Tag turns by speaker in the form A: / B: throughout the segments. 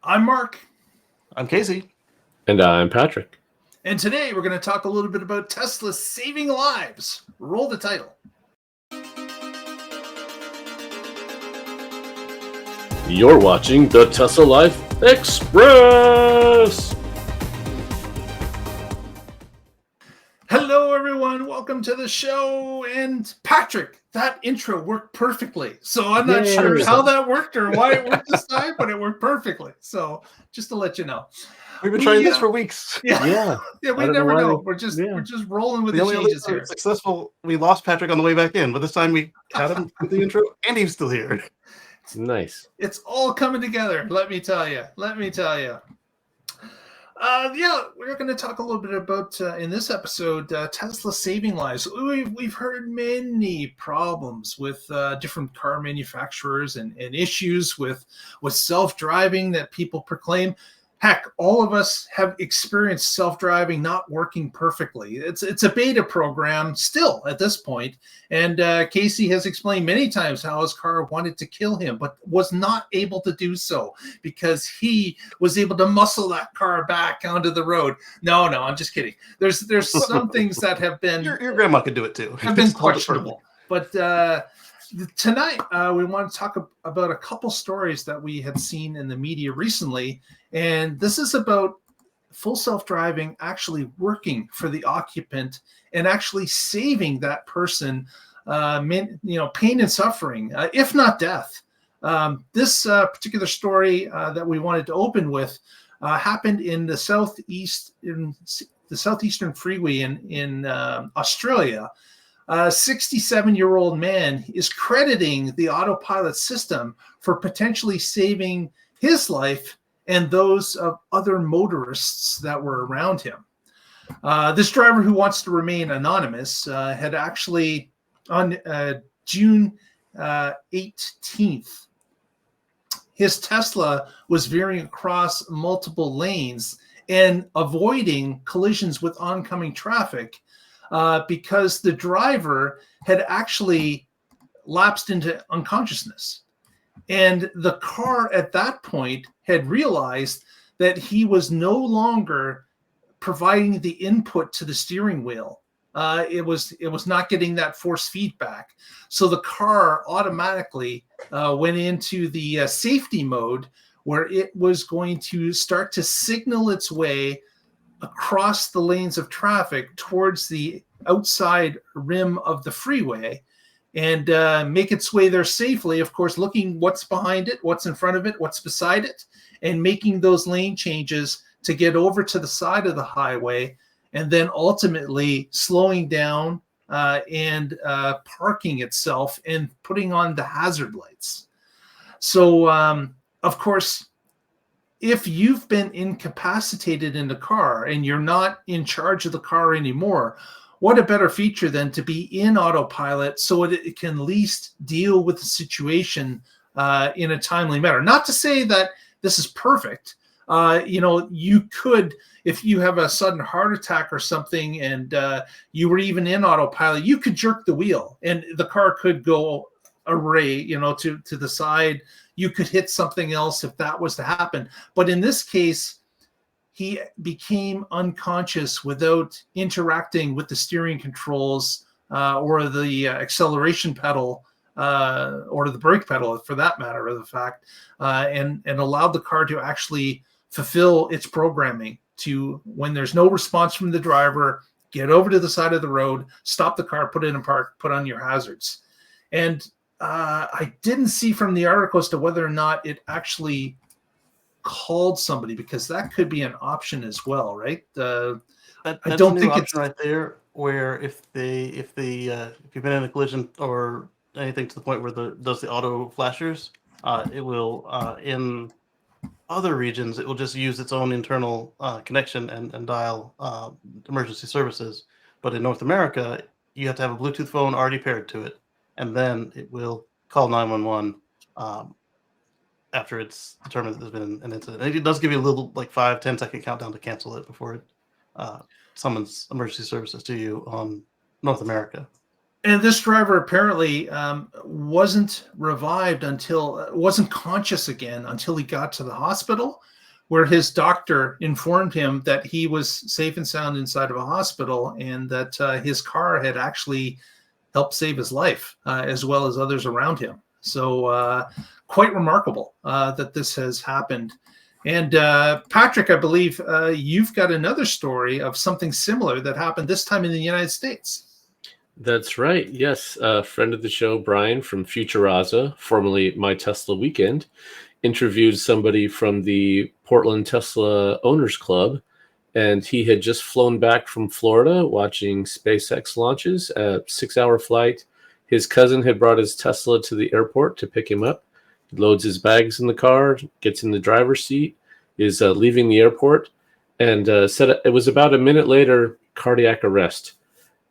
A: I'm Mark,
B: I'm Casey.
C: And I'm Patrick.
A: and today we're going to talk a little bit about Tesla saving lives. Roll the title.
C: You're watching the Tesla Life Express!
A: Hello, everyone. Welcome to the show. And Patrick, that intro worked perfectly. So I'm not sure
C: Yay.
A: how that worked or why it worked this time, but it worked perfectly. So just to let you know.
B: We've been trying this for weeks.
A: Yeah, we
C: I don't
A: never
C: know why
A: know. We're just rolling with
B: The
A: the
B: only
A: changes
B: other
A: here.
B: successful, we lost Patrick on the way back in, but this time we had him for the intro, and he's still here.
C: Nice.
A: It's all coming together. Let me tell you. We're going to talk a little bit about in this episode Tesla saving lives. We've heard many problems with different car manufacturers and issues with self-driving that people proclaim. Heck, all of us have experienced self-driving not working perfectly. It's a beta program still at this point, and Casey has explained many times how his car wanted to kill him, but was not able to do so because he was able to muscle that car back onto the road. No, I'm just kidding. There's some things that have been
B: Your grandma could do it too.
A: have been questionable, but tonight we want to talk about a couple stories that we had seen in the media recently, and this is about full self-driving actually working for the occupant and actually saving that person pain and suffering, if not death. This particular story that we wanted to open with happened in the southeastern freeway in Australia. A 67-year-old man is crediting the Autopilot system for potentially saving his life and those of other motorists that were around him. This driver, who wants to remain anonymous, had actually on June 18th, his Tesla was veering across multiple lanes and avoiding collisions with oncoming traffic because the driver had actually lapsed into unconsciousness. And the car at that point had realized that he was no longer providing the input to the steering wheel. It was not getting that force feedback. So the car automatically went into the safety mode, where it was going to start to signal its way across the lanes of traffic towards the outside rim of the freeway and make its way there safely, of course, looking what's behind it, what's in front of it, what's beside it, and making those lane changes to get over to the side of the highway, and then ultimately slowing down and parking itself and putting on the hazard lights. So, of course, if you've been incapacitated in the car and you're not in charge of the car anymore, what a better feature than to be in Autopilot so it can at least deal with the situation in a timely manner. Not to say that this is perfect. You could, if you have a sudden heart attack or something and you were even in Autopilot, you could jerk the wheel and the car could go array, to the side. You could hit something else if that was to happen. But in this case, he became unconscious without interacting with the steering controls or the acceleration pedal or the brake pedal, for that matter, of the fact, and allowed the car to actually fulfill its programming to, when there's no response from the driver, get over to the side of the road, stop the car, put it in park, put on your hazards. And I didn't see from the article as to whether or not it actually called somebody, because that could be an option as well, right?
B: That's
A: I don't think
B: option
A: it's
B: right there. Where if you've been in a collision or anything to the point where does the auto flashers, it will in other regions it will just use its own internal connection and dial emergency services. But in North America, you have to have a Bluetooth phone already paired to it, and then it will call 911. After it's determined that there's been an incident. And it does give you a little, like 5-10 second countdown to cancel it before it summons emergency services to you on North America.
A: And this driver apparently wasn't revived wasn't conscious again until he got to the hospital, where his doctor informed him that he was safe and sound inside of a hospital and that his car had actually helped save his life, as well as others around him. So quite remarkable that this has happened. And Patrick, I believe you've got another story of something similar that happened this time in the United States.
C: That's right. Yes. A friend of the show, Brian from Futuraza, formerly My Tesla Weekend, interviewed somebody from the Portland Tesla Owners Club. And he had just flown back from Florida watching SpaceX launches, a 6-hour flight. His cousin had brought his Tesla to the airport to pick him up. He loads his bags in the car, gets in the driver's seat, is leaving the airport, and said it was about a minute later, cardiac arrest.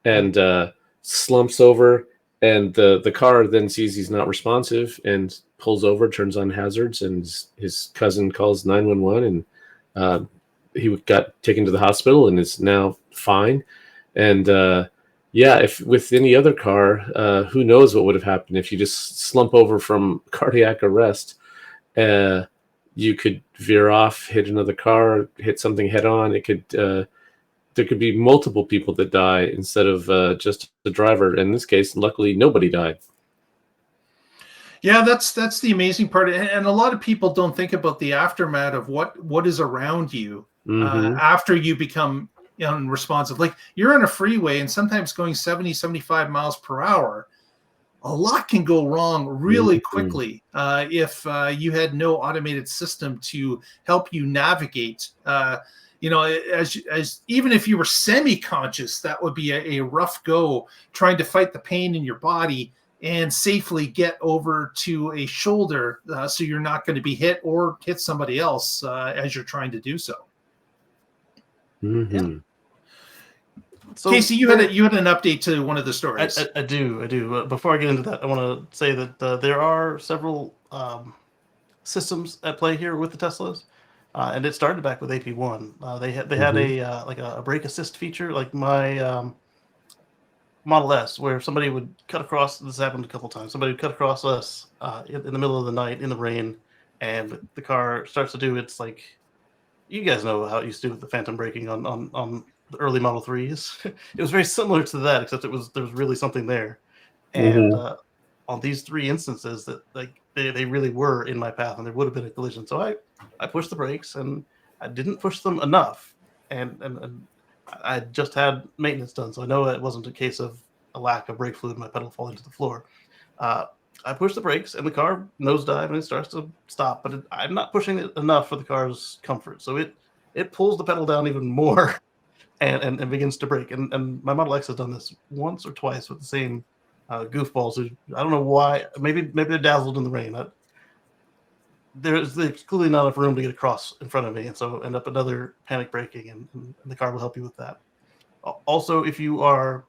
C: And slumps over, and the car then sees he's not responsive and pulls over, turns on hazards, and his cousin calls 911, and he got taken to the hospital and is now fine. And if with any other car, who knows what would have happened if you just slump over from cardiac arrest. You could veer off, hit another car, hit something head on. It could there could be multiple people that die instead of just the driver. In this case, luckily, nobody died.
A: Yeah, that's the amazing part, and a lot of people don't think about the aftermath of what is around you after you become unresponsive. Like you're on a freeway, and sometimes going 70, 75 miles per hour, a lot can go wrong really quickly if you had no automated system to help you navigate. As even if you were semi-conscious, that would be a rough go trying to fight the pain in your body and safely get over to a shoulder so you're not going to be hit or hit somebody else as you're trying to do so.
C: Mm-hmm.
A: Yeah. So Casey, you had an update to one of the stories.
B: I do. Before I get into that, I want to say that there are several systems at play here with the Teslas. And it started back with AP1. They had a brake assist feature, like my Model S, where somebody would cut across. This happened a couple times. Somebody would cut across us in the middle of the night in the rain, and the car starts to do its like. You guys know how it used to do with the phantom braking on the early Model 3s. It was very similar to that, except there was really something there. And on these three instances, that like they really were in my path, and there would have been a collision. So I pushed the brakes, and I didn't push them enough, and I just had maintenance done, so I know it wasn't a case of a lack of brake fluid, my pedal falling to the floor. I push the brakes, and the car nosedive, and it starts to stop, but I'm not pushing it enough for the car's comfort, so it pulls the pedal down even more, and begins to brake. And my Model X has done this once or twice with the same goofballs who, I don't know why, maybe they're dazzled in the rain. There's clearly not enough room to get across in front of me, and so end up another panic braking, and the car will help you with that. Also, if you are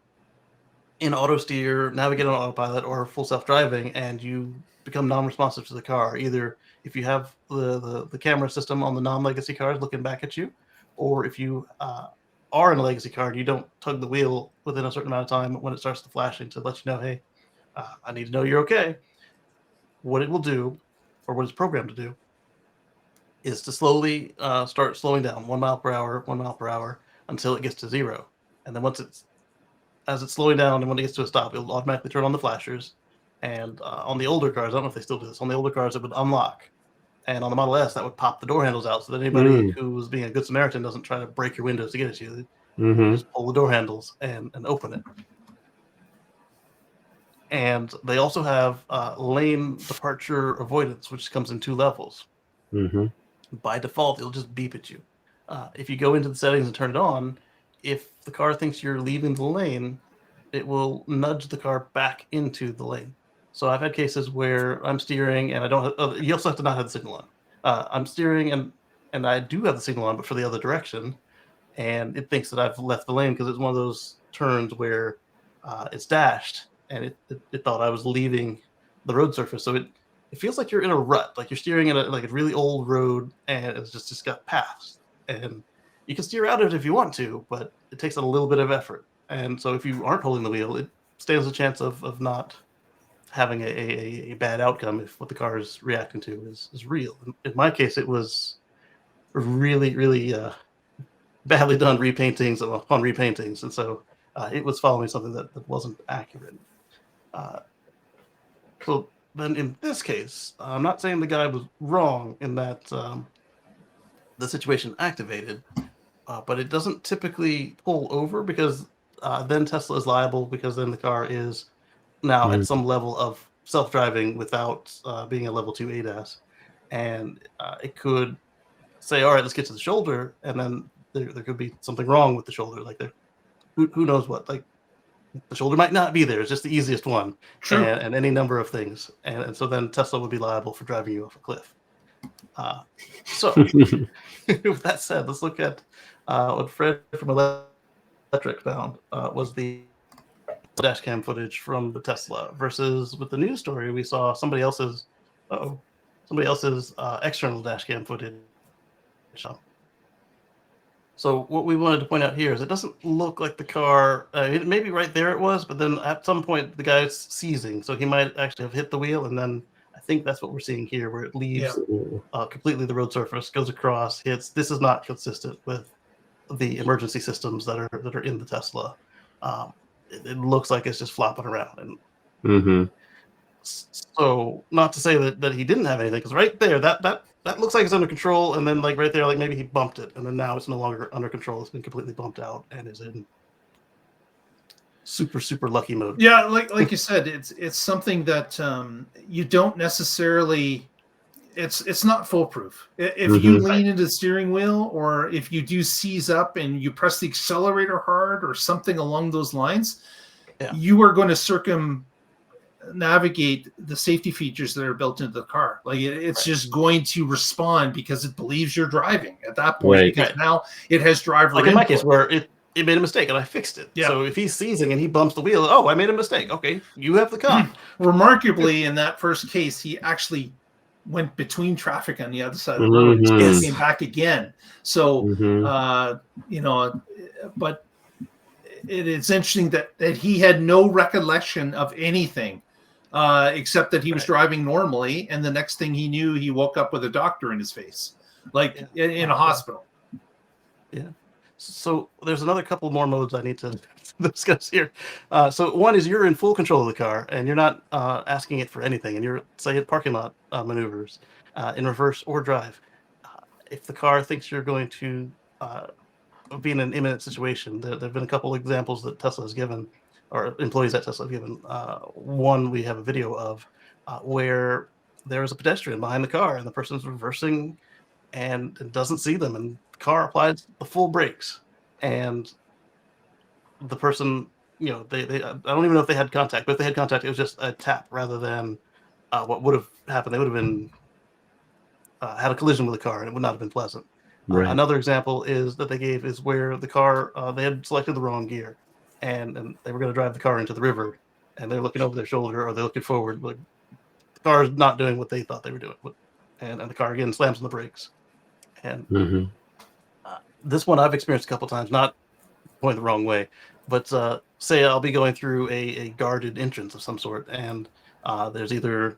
B: in auto steer, navigate on autopilot, or full self-driving, and you become non-responsive to the car, either if you have the camera system on the non-legacy cars looking back at you, or if you are in a legacy car and you don't tug the wheel within a certain amount of time when it starts to flashing to let you know, hey, I need to know you're okay. What it will do, or what it's programmed to do, is to slowly start slowing down 1 mile per hour until it gets to 0. And then as it's slowing down and when it gets to a stop, it'll automatically turn on the flashers. And on the older cars, I don't know if they still do this, on the older cars it would unlock. And on the Model S, that would pop the door handles out so that anybody who was being a good Samaritan doesn't try to break your windows to get at you. They just pull the door handles and open it. And they also have lane departure avoidance, which comes in 2 levels. By default, it'll just beep at you. If you go into the settings and turn it on, if the car thinks you're leaving the lane, it will nudge the car back into the lane. So I've had cases where I'm steering and I don't have, you also have to not have the signal on. I'm steering and I do have the signal on, but for the other direction. And it thinks that I've left the lane because it's one of those turns where it's dashed, and it thought I was leaving the road surface. So it feels like you're in a rut, like you're steering in a really old road, and it's just got paths. And you can steer out of it if you want to, but it takes a little bit of effort. And so if you aren't holding the wheel, it stands a chance of not having a bad outcome if what the car is reacting to is real. In my case, it was really, really badly done repaintings upon repaintings, and so it was following something that wasn't accurate. So then in this case, I'm not saying the guy was wrong in that the situation activated, but it doesn't typically pull over because then Tesla is liable because then the car is now at some level of self-driving without being a level 2 ADAS. And it could say, all right, let's get to the shoulder. And then there could be something wrong with the shoulder. Like who knows what, like the shoulder might not be there. It's just the easiest one.
A: True.
B: And any number of things. And so then Tesla would be liable for driving you off a cliff. So with that said, let's look at what Fred from Electric found was the dash cam footage from the Tesla versus with the news story we saw somebody else's external dash cam footage. So what we wanted to point out here is it doesn't look like the car, maybe right there it was, but then at some point the guy's seizing, so he might actually have hit the wheel, and then I think that's what we're seeing here, where it leaves completely the road surface, goes across, hits. This is not consistent with the emergency systems that are in the Tesla. It looks like it's just flopping around, and so not to say that he didn't have anything, because right there that looks like it's under control, and then like right there, like maybe he bumped it, and then now it's no longer under control. It's been completely bumped out and is in super lucky mode.
A: Yeah, like you said, it's something that you don't necessarily. It's not foolproof. If you lean into the steering wheel, or if you do seize up and you press the accelerator hard, or something along those lines, you are going to navigate the safety features that are built into the car. Like it's just going to respond because it believes you're driving at that point, because now it has driver
B: like
A: input.
B: in my case where it made a mistake and I fixed it. So if he's seizing and he bumps the wheel, I made a mistake. Okay, you have the car.
A: Remarkably, in that first case, he actually went between traffic on the other side of the road and came back again. So but it's interesting that he had no recollection of anything except that he was driving normally, and the next thing he knew, he woke up with a doctor in his face, like in a hospital.
B: So there's another couple more modes I need to discuss here. So one is you're in full control of the car and you're not asking it for anything, and you're, say, at parking lot maneuvers in reverse or drive. If the car thinks you're going to be in an imminent situation, there have been a couple examples that Tesla has given, or employees at Tesla have given. One we have a video of where there is a pedestrian behind the car and the person's reversing and doesn't see them, and the car applies the full brakes, and the person, they I don't even know if they had contact, but if they had contact, it was just a tap rather than what would have happened. They would have been had a collision with the car, and it would not have been pleasant. Another example is that they gave is where the car, they had selected the wrong gear, and they were going to drive the car into the river, and they're looking over their shoulder, or they're looking forward, but the car is not doing what they thought they were doing, and the car again slams on the brakes. And this one I've experienced a couple times, not going the wrong way, but say I'll be going through a guarded entrance of some sort, and there's either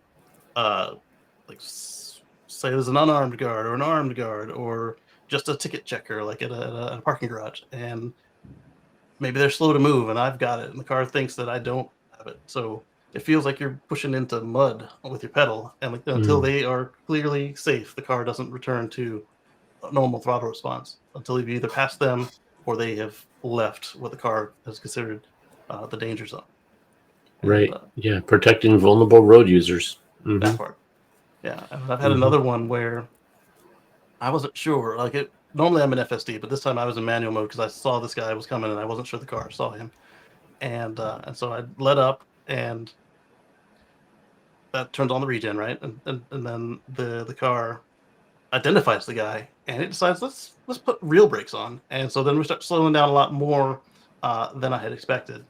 B: say there's an unarmed guard or an armed guard or just a ticket checker, like at a parking garage, and maybe they're slow to move and I've got it, and the car thinks that I don't have it. So it feels like you're pushing into mud with your pedal, and until they are clearly safe, the car doesn't return to a normal throttle response until you've either passed them or they have left what the car is considered the danger zone.
C: And, protecting vulnerable road users.
B: That part. Yeah, and I've had another one where I wasn't sure. Normally I'm in FSD, but this time I was in manual mode because I saw this guy was coming and I wasn't sure the car saw him, and so I let up, and that turns on the regen, right? And then the car identifies the guy, and it decides let's put real brakes on, and so then we start slowing down a lot more than I had expected,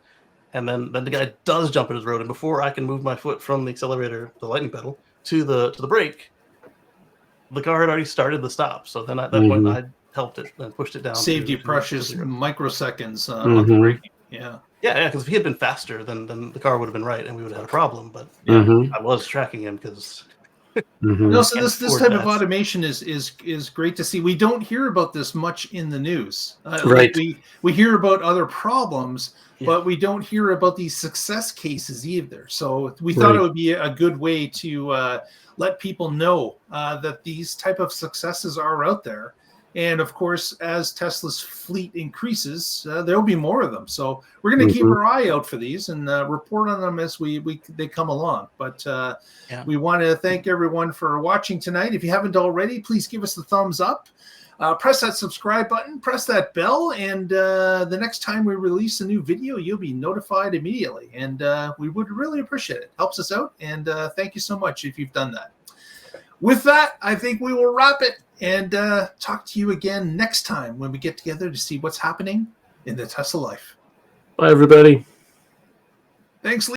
B: and then the guy does jump in his road, and before I can move my foot from the accelerator, the lightning pedal, to the brake, the car had already started the stop. So then at that point, I helped it and pushed it down.
A: Saved you precious microseconds of the braking. Yeah.
B: Yeah, because if he had been faster, then the car would have been right, and we would have had a problem. But
C: Mhm.
B: I was tracking him because
C: Mhm.
A: No, so
B: Can't
A: this
B: afford
A: type of
B: that.
A: automation is great to see. We don't hear about this much in the news.
C: Right.
A: We hear about other problems,
B: Yeah.
A: but we don't hear about these success cases either. So we thought
C: Right.
A: it would be a good way to let people know that these type of successes are out there. And of course, as Tesla's fleet increases, there'll be more of them. So we're going to keep
C: Mhm.
A: our eye out for these and report on them as they come along. But
B: Yeah.
A: we want to thank everyone for watching tonight. If you haven't already, please give us the thumbs up. Press that subscribe button, press that bell, and the next time we release a new video, you'll be notified immediately. And we would really appreciate it. Helps us out, and thank you so much if you've done that. With that, I think we will wrap it and talk to you again next time when we get together to see what's happening in the Tesla life.
C: Bye, everybody.
A: Thanks, Lee.